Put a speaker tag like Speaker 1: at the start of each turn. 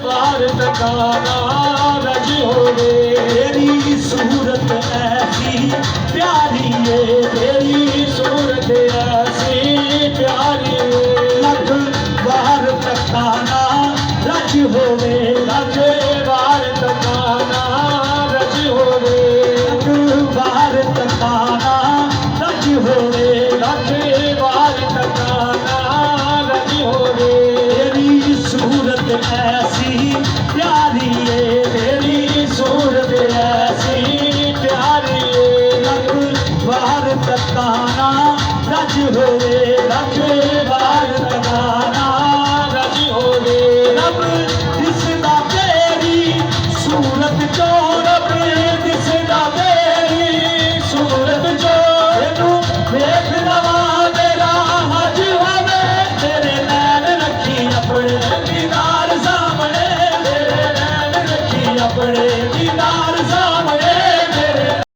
Speaker 1: बार तकाना रज होवे।
Speaker 2: तेरी सूरत ऐसी प्यारी है,
Speaker 1: तेरी सूरत ऐसी प्यारी है।
Speaker 2: लख बार तकाना रज होवे।
Speaker 1: लख बार तकाना रज होवे।
Speaker 2: लख बार तकाना रज होवे।
Speaker 1: लख बार तकाना रज होवे।
Speaker 2: तेरी सूरत ऐसी प्यारी है,
Speaker 1: तेरी सूरत ऐसी प्यारी है।
Speaker 2: लख बार तकाना रज होवे।
Speaker 1: लख बार तकाना रज होवे।
Speaker 2: रब दिसदा तेरी सूरत चो, रब दिसदा तेरी सूरत चो। तेनू वेख लवां मेरा हज होवे। तेरे नैन रखी अपने दीदार सामने,
Speaker 1: तेरे नैन रखी
Speaker 2: अपने दीदार सामने।